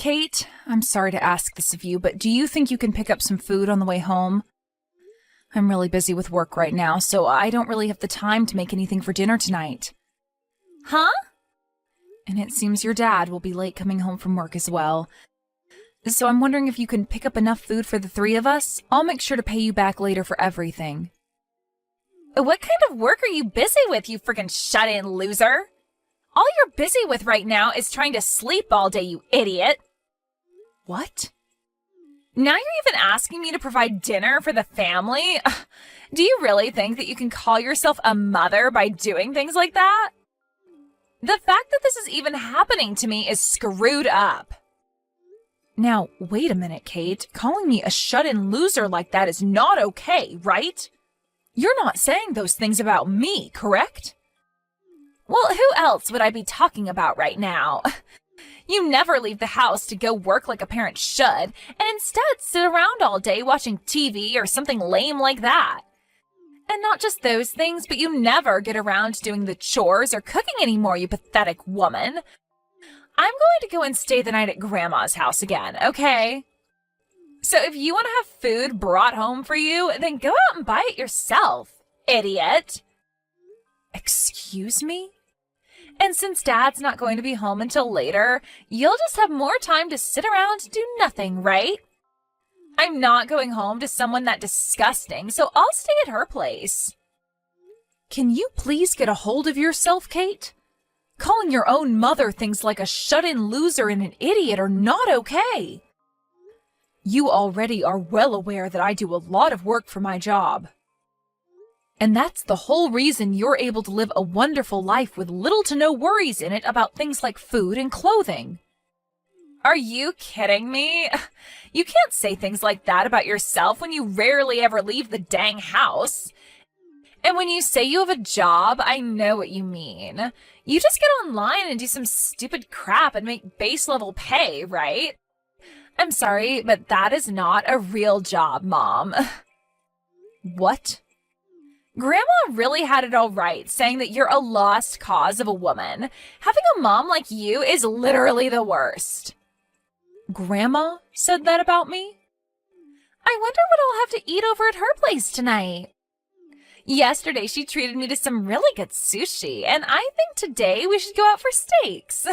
Kate, I'm sorry to ask this of you, but do you think you can pick up some food on the way home? I'm really busy with work right now, so I don't really have the time to make anything for dinner tonight. Huh? And it seems your dad will be late coming home from work as well. So I'm wondering if you can pick up enough food for the three of us. I'll make sure to pay you back later for everything. What kind of work are you busy with, you freaking shut-in loser? All you're busy with right now is trying to sleep all day, you idiot. What? Now you're even asking me to provide dinner for the family? Do you really think that you can call yourself a mother by doing things like that? The fact that this is even happening to me is screwed up. Now, wait a minute, Kate. Calling me a shut-in loser like that is not okay, right? You're not saying those things about me, correct? Well, who else would I be talking about right now? You never leave the house to go work like a parent should, and instead sit around all day watching TV or something lame like that. And not just those things, but you never get around to doing the chores or cooking anymore, you pathetic woman. I'm going to go and stay the night at Grandma's house again, okay? So if you want to have food brought home for you, then go out and buy it yourself, idiot. Excuse me? And since Dad's not going to be home until later, you'll just have more time to sit around and do nothing, right? I'm not going home to someone that disgusting, so I'll stay at her place. Can you please get a hold of yourself, Kate? Calling your own mother things like a shut-in loser and an idiot are not okay. You already are well aware that I do a lot of work for my job. And that's the whole reason you're able to live a wonderful life with little to no worries in it about things like food and clothing. Are you kidding me? You can't say things like that about yourself when you rarely ever leave the dang house. And when you say you have a job, I know what you mean. You just get online and do some stupid crap and make base level pay, right? I'm sorry, but that is not a real job, Mom. What? Grandma really had it all right, saying that you're a lost cause of a woman. Having a mom like you is literally the worst. Grandma said that about me? I wonder what I'll have to eat over at her place tonight. Yesterday, she treated me to some really good sushi, and I think today we should go out for steaks.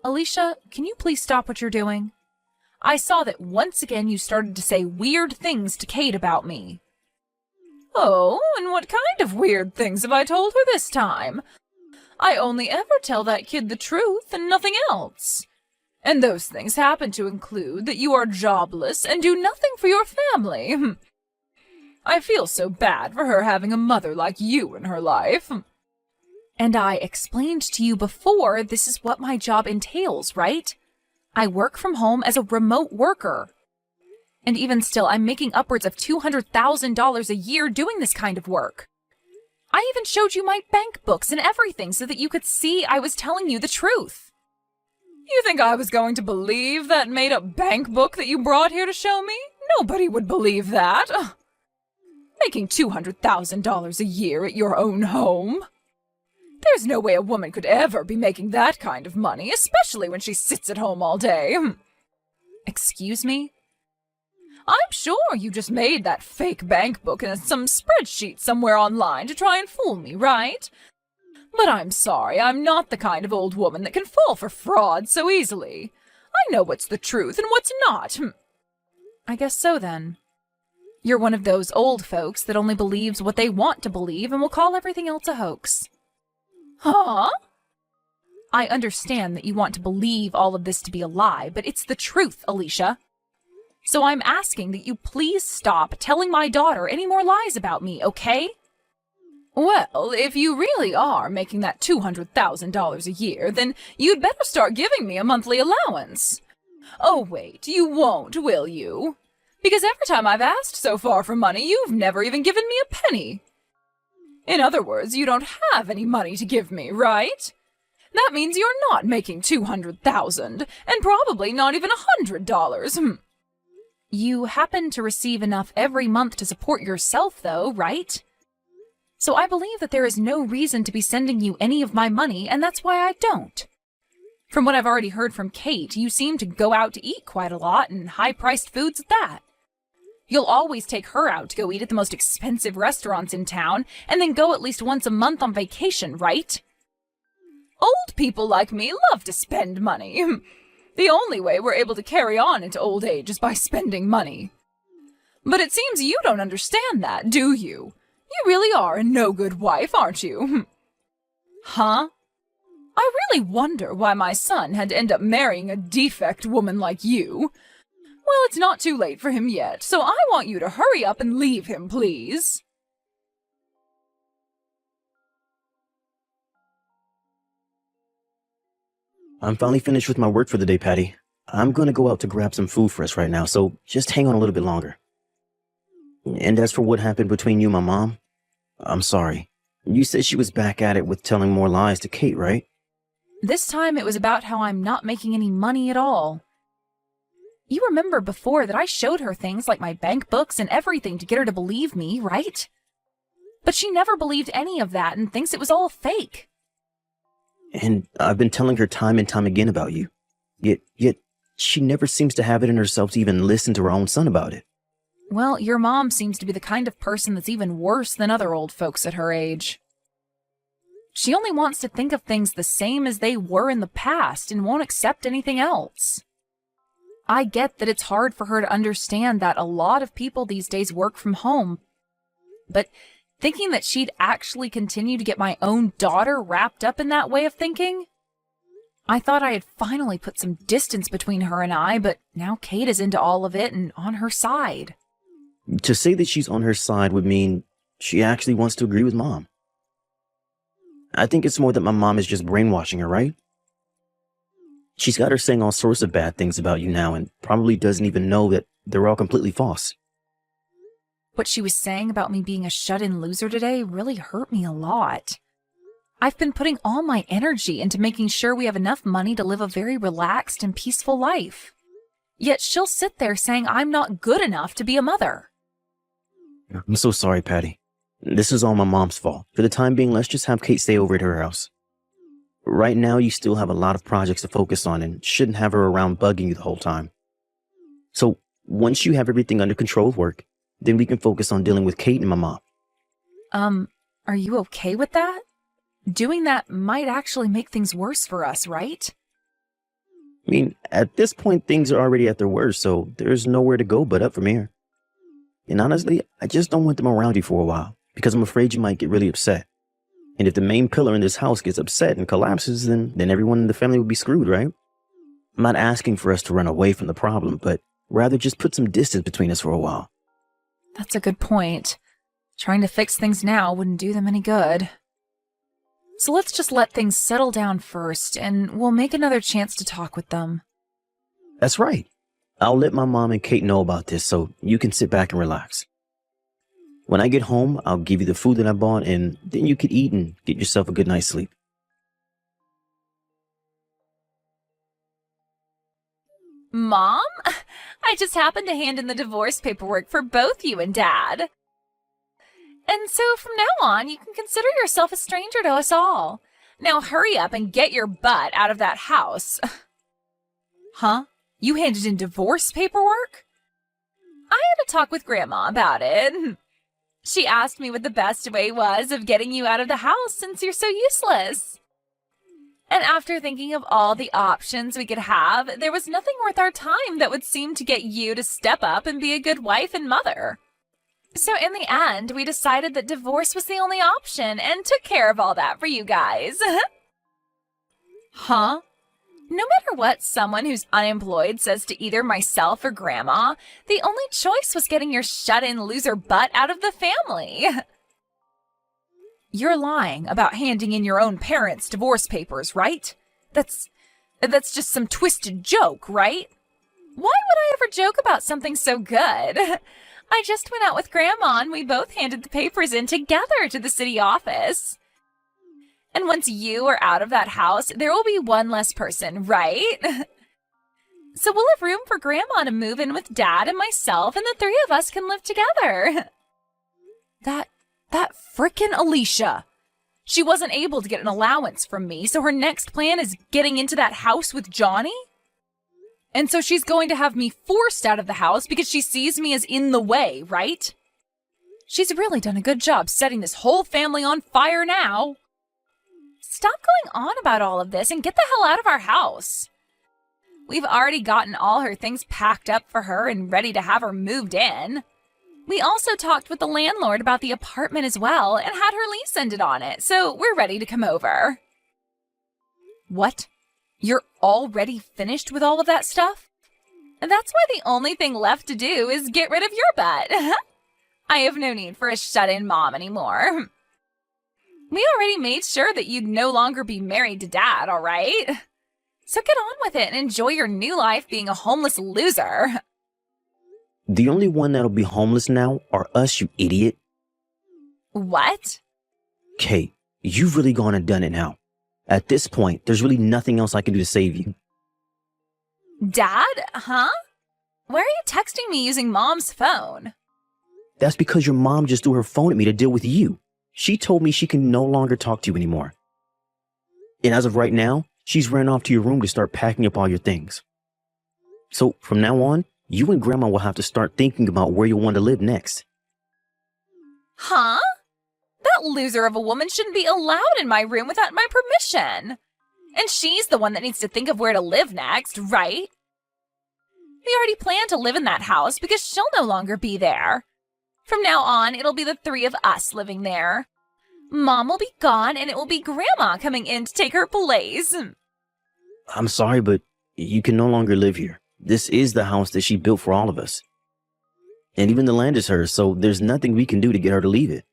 Alicia, can you please stop what you're doing? I saw that once again you started to say weird things to Kate about me. Oh, and what kind of weird things have I told her this time? I only ever tell that kid the truth and nothing else. And those things happen to include that you are jobless and do nothing for your family. I feel so bad for her having a mother like you in her life. And I explained to you before this is what my job entails, right? I work from home as a remote worker. And even still, I'm making upwards of $200,000 a year doing this kind of work. I even showed you my bank books and everything so that you could see I was telling you the truth. You think I was going to believe that made-up bank book that you brought here to show me? Nobody would believe that. Ugh. Making $200,000 a year at your own home? There's no way a woman could ever be making that kind of money, especially when she sits at home all day. Excuse me? I'm sure you just made that fake bank book in some spreadsheet somewhere online to try and fool me, right? But I'm sorry, I'm not the kind of old woman that can fall for fraud so easily. I know what's the truth and what's not. I guess so, then. You're one of those old folks that only believes what they want to believe and will call everything else a hoax. Huh? I understand that you want to believe all of this to be a lie, but it's the truth, Alicia. So I'm asking that you please stop telling my daughter any more lies about me, okay? Well, if you really are making that $200,000 a year, then you'd better start giving me a monthly allowance. Oh, wait, you won't, will you? Because every time I've asked so far for money, you've never even given me a penny. In other words, you don't have any money to give me, right? That means you're not making $200,000, and probably not even $100. You happen to receive enough every month to support yourself, though, right? So I believe that there is no reason to be sending you any of my money, and that's why I don't. From what I've already heard from Kate, you seem to go out to eat quite a lot, and high-priced foods at that. You'll always take her out to go eat at the most expensive restaurants in town, and then go at least once a month on vacation, right? Old people like me love to spend money. The only way we're able to carry on into old age is by spending money. But it seems you don't understand that, do you? You really are a no-good wife, aren't you? Huh? I really wonder why my son had to end up marrying a defect woman like you. Well, it's not too late for him yet, so I want you to hurry up and leave him, please. I'm finally finished with my work for the day, Patty. I'm gonna go out to grab some food for us right now, so just hang on a little bit longer. And as for what happened between you and my mom, I'm sorry. You said she was back at it with telling more lies to Kate, right? This time it was about how I'm not making any money at all. You remember before that I showed her things like my bank books and everything to get her to believe me, right? But she never believed any of that and thinks it was all fake. And I've been telling her time and time again about you. Yet she never seems to have it in herself to even listen to her own son about it. Well, your mom seems to be the kind of person that's even worse than other old folks at her age. She only wants to think of things the same as they were in the past and won't accept anything else. I get that it's hard for her to understand that a lot of people these days work from home, but thinking that she'd actually continue to get my own daughter wrapped up in that way of thinking? I thought I had finally put some distance between her and I, but now Kate is into all of it and on her side. To say that she's on her side would mean she actually wants to agree with Mom. I think it's more that my mom is just brainwashing her, right? She's got her saying all sorts of bad things about you now and probably doesn't even know that they're all completely false. What she was saying about me being a shut-in loser today really hurt me a lot. I've been putting all my energy into making sure we have enough money to live a very relaxed and peaceful life. Yet she'll sit there saying I'm not good enough to be a mother. I'm so sorry, Patty. This is all my mom's fault. For the time being, let's just have Kate stay over at her house. Right now, you still have a lot of projects to focus on and shouldn't have her around bugging you the whole time. So, once you have everything under control of work, then we can focus on dealing with Kate and my mom. Are you okay with that? Doing that might actually make things worse for us, right? I mean, at this point, things are already at their worst, so there's nowhere to go but up from here. And honestly, I just don't want them around you for a while, because I'm afraid you might get really upset. And if the main pillar in this house gets upset and collapses, then everyone in the family would be screwed, right? I'm not asking for us to run away from the problem, but rather just put some distance between us for a while. That's a good point. Trying to fix things now wouldn't do them any good. So let's just let things settle down first, and we'll make another chance to talk with them. That's right. I'll let my mom and Kate know about this so you can sit back and relax. When I get home, I'll give you the food that I bought, and then you could eat and get yourself a good night's sleep. Mom, I just happened to hand in the divorce paperwork for both you and Dad. And so from now on, you can consider yourself a stranger to us all. Now hurry up and get your butt out of that house. Huh? You handed in divorce paperwork? I had a talk with Grandma about it. She asked me what the best way was of getting you out of the house since you're so useless. And after thinking of all the options we could have, there was nothing worth our time that would seem to get you to step up and be a good wife and mother. So in the end, we decided that divorce was the only option and took care of all that for you guys. Huh? No matter what someone who's unemployed says to either myself or Grandma, the only choice was getting your shut-in loser butt out of the family. You're lying about handing in your own parents' divorce papers, right? That's just some twisted joke, right? Why would I ever joke about something so good? I just went out with Grandma and we both handed the papers in together to the city office. And once you are out of that house, there will be one less person, right? So we'll have room for Grandma to move in with Dad and myself, and the three of us can live together. That frickin' Alicia. She wasn't able to get an allowance from me, so her next plan is getting into that house with Johnny? And so she's going to have me forced out of the house because she sees me as in the way, right? She's really done a good job setting this whole family on fire now. Stop going on about all of this and get the hell out of our house. We've already gotten all her things packed up for her and ready to have her moved in. We also talked with the landlord about the apartment as well and had her lease ended on it, so we're ready to come over. What? You're already finished with all of that stuff? That's why the only thing left to do is get rid of your butt. I have no need for a shut-in mom anymore. We already made sure that you'd no longer be married to Dad, all right? So get on with it and enjoy your new life being a homeless loser. The only one that'll be homeless now are us, you idiot. What? Kate, you've really gone and done it now. At this point, there's really nothing else I can do to save you. Dad? Huh? Why are you texting me using Mom's phone? That's because your mom just threw her phone at me to deal with you. She told me she can no longer talk to you anymore. And as of right now, she's ran off to your room to start packing up all your things. So from now on, you and Grandma will have to start thinking about where you want to live next. Huh? That loser of a woman shouldn't be allowed in my room without my permission. And she's the one that needs to think of where to live next, right? We already planned to live in that house because she'll no longer be there. From now on, it'll be the three of us living there. Mom will be gone and it will be Grandma coming in to take her place. I'm sorry, but you can no longer live here. This is the house that she built for all of us. And even the land is hers, so there's nothing we can do to get her to leave it.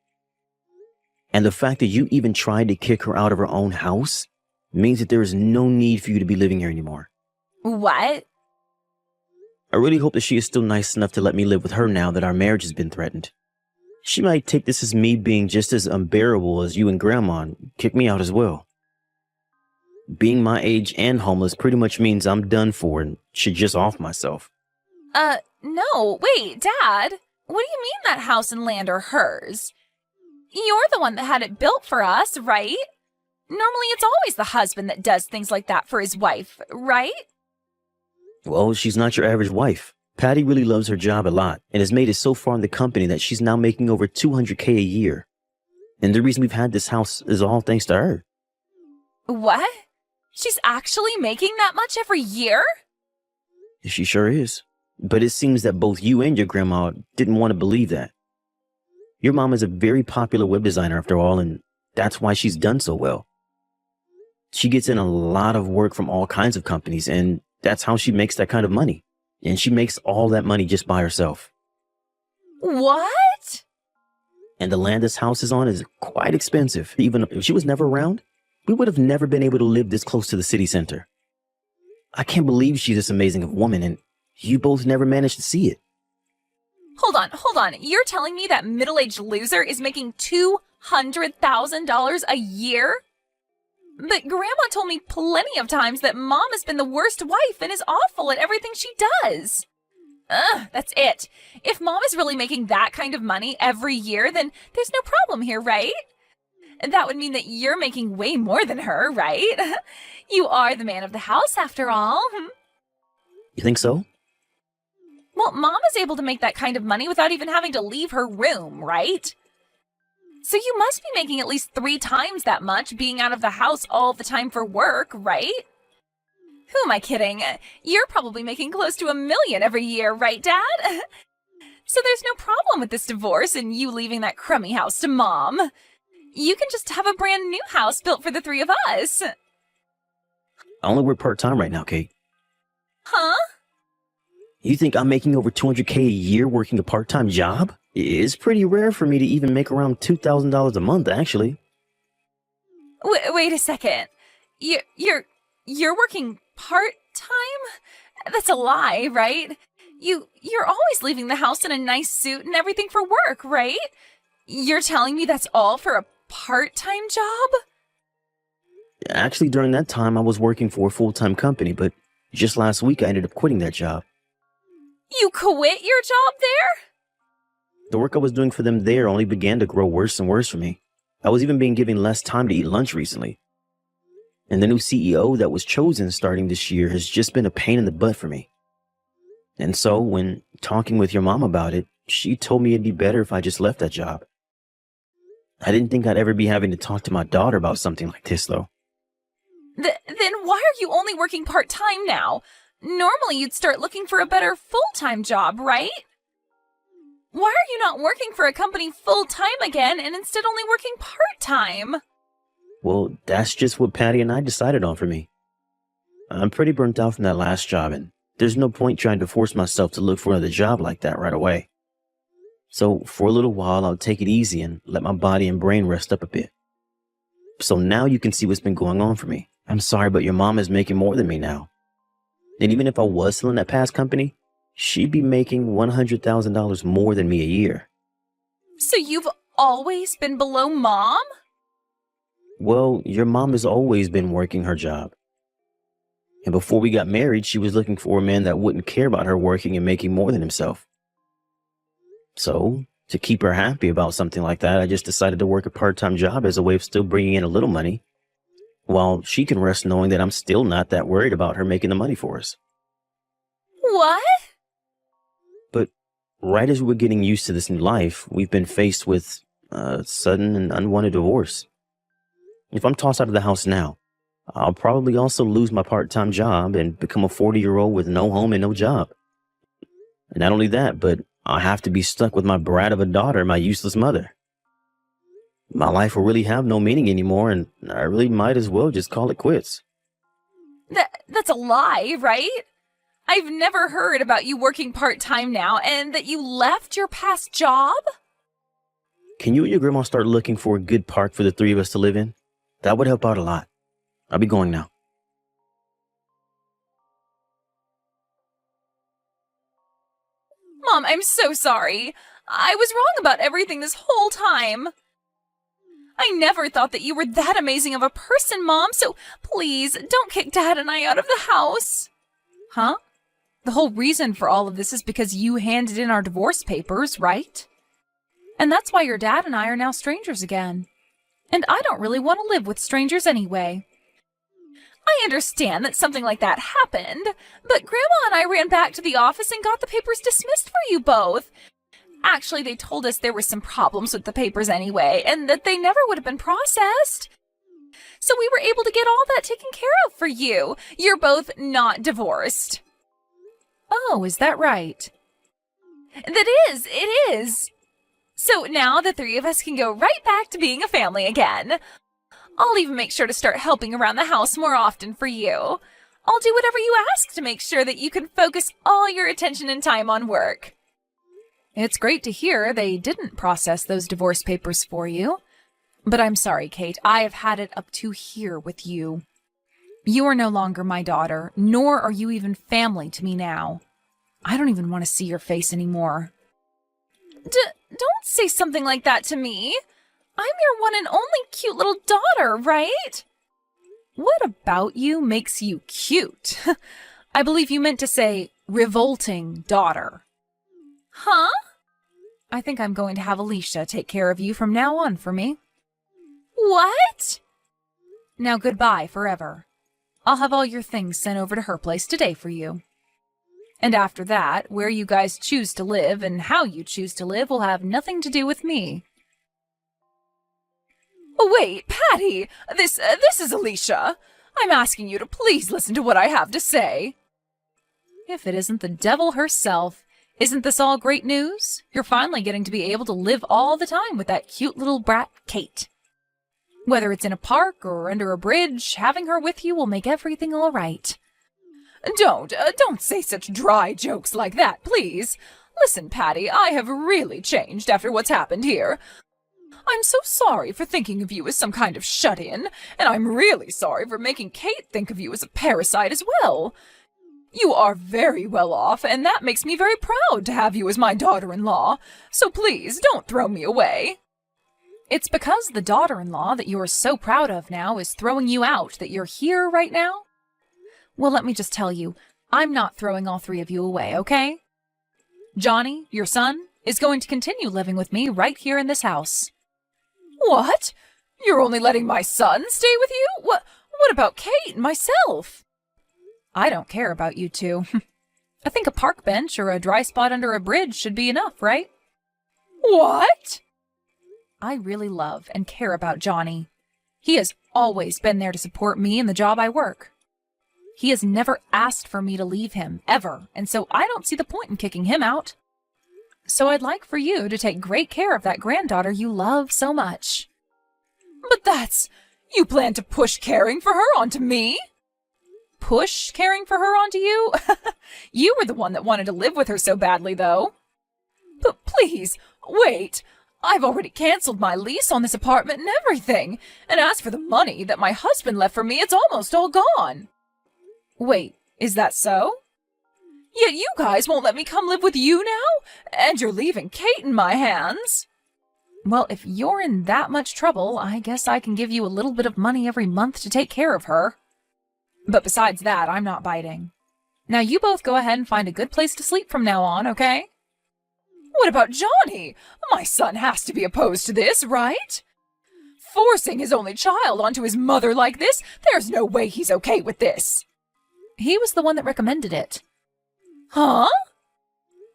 And the fact that you even tried to kick her out of her own house means that there is no need for you to be living here anymore. What? I really hope that she is still nice enough to let me live with her now that our marriage has been threatened. She might take this as me being just as unbearable as you and Grandma and kick me out as well. Being my age and homeless pretty much means I'm done for and should just off myself. No, wait, Dad. What do you mean that house and land are hers? You're the one that had it built for us, right? Normally it's always the husband that does things like that for his wife, right? Well, she's not your average wife. Patty really loves her job a lot and has made it so far in the company that she's now making over $200K a year. And the reason we've had this house is all thanks to her. What? She's actually making that much every year? She sure is. But it seems that both you and your grandma didn't want to believe that. Your mom is a very popular web designer after all, and that's why she's done so well. She gets in a lot of work from all kinds of companies, and that's how she makes that kind of money. And she makes all that money just by herself. What? And the land this house is on is quite expensive. Even if she was never around, we would have never been able to live this close to the city center. I can't believe she's this amazing of a woman, and you both never managed to see it. Hold on. You're telling me that middle-aged loser is making $200,000 a year? But Grandma told me plenty of times that Mom has been the worst wife and is awful at everything she does. That's it. If Mom is really making that kind of money every year, then there's no problem here, right? That would mean that you're making way more than her, right? You are the man of the house, after all. You think so? Well, Mom is able to make that kind of money without even having to leave her room, right? So you must be making at least 3 times that much being out of the house all the time for work, right? Who am I kidding? You're probably making close to $1 million every year, right, Dad? So there's no problem with this divorce and you leaving that crummy house to Mom. You can just have a brand new house built for the 3 of us. I only work part-time right now, Kate. Huh? You think I'm making over $200K a year working a part-time job? It's pretty rare for me to even make around $2,000 a month, actually. Wait a second. You're working part-time? That's a lie, right? You're always leaving the house in a nice suit and everything for work, right? You're telling me that's all for a part-time job? Actually, during that time, I was working for a full-time company, but just last week I ended up quitting that job. You quit your job there? The work I was doing for them there only began to grow worse and worse for me. I was even being given less time to eat lunch recently. And the new CEO that was chosen starting this year has just been a pain in the butt for me. And so, when talking with your mom about it, she told me it'd be better if I just left that job. I didn't think I'd ever be having to talk to my daughter about something like this, though. Then why are you only working part-time now? Normally you'd start looking for a better full-time job, right? Why are you not working for a company full-time again and instead only working part-time? Well, that's just what Patty and I decided on for me. I'm pretty burnt out from that last job, and there's no point trying to force myself to look for another job like that right away. So for a little while, I'll take it easy and let my body and brain rest up a bit. So now you can see what's been going on for me. I'm sorry, but your mom is making more than me now. And even if I was still in that past company, she'd be making $100,000 more than me a year. So you've always been below Mom? Well, your mom has always been working her job. And before we got married, she was looking for a man that wouldn't care about her working and making more than himself. So, to keep her happy about something like that, I just decided to work a part-time job as a way of still bringing in a little money, while she can rest knowing that I'm still not that worried about her making the money for us. What? But right as we're getting used to this new life, we've been faced with a sudden and unwanted divorce. If I'm tossed out of the house now, I'll probably also lose my part-time job and become a 40-year-old with no home and no job. And not only that, but I'll have to be stuck with my brat of a daughter and my useless mother. My life will really have no meaning anymore, and I really might as well just call it quits. That's a lie, right? I've never heard about you working part-time now and that you left your past job? Can you and your grandma start looking for a good park for the three of us to live in? That would help out a lot. I'll be going now. Mom, I'm so sorry. I was wrong about everything this whole time. I never thought that you were that amazing of a person, Mom, so please don't kick Dad and I out of the house. Huh? The whole reason for all of this is because you handed in our divorce papers, right? And that's why your dad and I are now strangers again. And I don't really want to live with strangers anyway. I understand that something like that happened, but Grandma and I ran back to the office and got the papers dismissed for you both. Actually, they told us there were some problems with the papers anyway, and that they never would have been processed. So we were able to get all that taken care of for you. You're both not divorced. Oh, is that right? It is. So now the three of us can go right back to being a family again. I'll even make sure to start helping around the house more often for you. I'll do whatever you ask to make sure that you can focus all your attention and time on work. It's great to hear they didn't process those divorce papers for you. But I'm sorry, Kate, I have had it up to here with you. You are no longer my daughter, nor are you even family to me now. I don't even want to see your face anymore. Don't say something like that to me. I'm your one and only cute little daughter, right? What about you makes you cute? I believe you meant to say revolting daughter. Huh? I think I'm going to have Alicia take care of you from now on for me. What? Now goodbye forever. I'll have all your things sent over to her place today for you. And after that, where you guys choose to live and how you choose to live will have nothing to do with me. Wait, Patty, this is Alicia. I'm asking you to please listen to what I have to say. If it isn't the devil herself, isn't this all great news? You're finally getting to be able to live all the time with that cute little brat, Kate. Whether it's in a park or under a bridge, having her with you will make everything all right. Don't say such dry jokes like that, please. Listen, Patty, I have really changed after what's happened here. I'm so sorry for thinking of you as some kind of shut-in, and I'm really sorry for making Kate think of you as a parasite as well. You are very well off, and that makes me very proud to have you as my daughter-in-law, so please don't throw me away. It's because the daughter-in-law that you are so proud of now is throwing you out that you're here right now? Well, let me just tell you, I'm not throwing all three of you away, okay? Johnny, your son, is going to continue living with me right here in this house. What? You're only letting my son stay with you? What about Kate and myself? I don't care about you two. I think a park bench or a dry spot under a bridge should be enough, right? What? I really love and care about Johnny. He has always been there to support me in the job I work. He has never asked for me to leave him, ever, and so I don't see the point in kicking him out. So I'd like for you to take great care of that granddaughter you love so much. But you plan to push caring for her onto me? Push caring for her onto you? You were the one that wanted to live with her so badly, though. But please, wait. I've already canceled my lease on this apartment and everything. And as for the money that my husband left for me, it's almost all gone. Wait, is that so? Yet you guys won't let me come live with you now? And you're leaving Kate in my hands? Well, if you're in that much trouble, I guess I can give you a little bit of money every month to take care of her. But besides that, I'm not biting. Now you both go ahead and find a good place to sleep from now on, okay? What about Johnny? My son has to be opposed to this, right? Forcing his only child onto his mother like this, there's no way he's okay with this. He was the one that recommended it. Huh?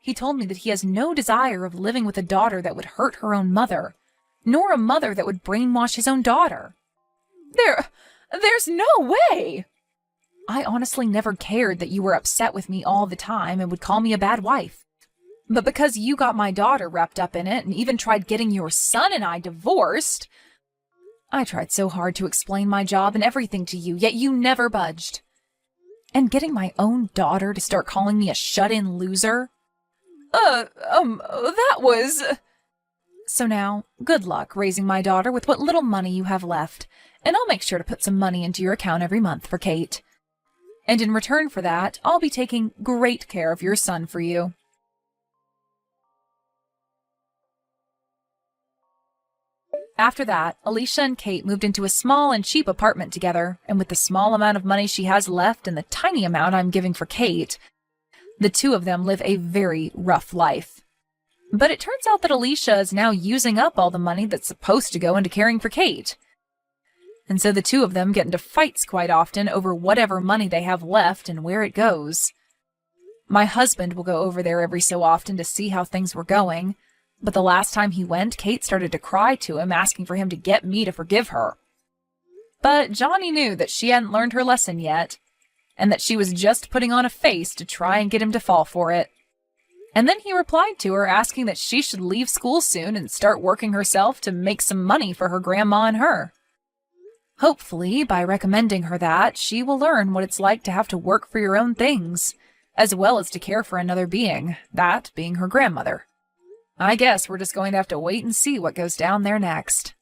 He told me that he has no desire of living with a daughter that would hurt her own mother, nor a mother that would brainwash his own daughter. There's no way! I honestly never cared that you were upset with me all the time and would call me a bad wife. But because you got my daughter wrapped up in it and even tried getting your son and I divorced, I tried so hard to explain my job and everything to you, yet you never budged. And getting my own daughter to start calling me a shut-in loser? That was... So now, good luck raising my daughter with what little money you have left, and I'll make sure to put some money into your account every month for Kate. And in return for that, I'll be taking great care of your son for you. After that, Alicia and Kate moved into a small and cheap apartment together, and with the small amount of money she has left and the tiny amount I'm giving for Kate, the two of them live a very rough life. But it turns out that Alicia is now using up all the money that's supposed to go into caring for Kate. And so the two of them get into fights quite often over whatever money they have left and where it goes. My husband will go over there every so often to see how things were going, but the last time he went, Kate started to cry to him, asking for him to get me to forgive her. But Johnny knew that she hadn't learned her lesson yet, and that she was just putting on a face to try and get him to fall for it. And then he replied to her, asking that she should leave school soon and start working herself to make some money for her grandma and her. Hopefully, by recommending her that, she will learn what it's like to have to work for your own things, as well as to care for another being, that being her grandmother. I guess we're just going to have to wait and see what goes down there next.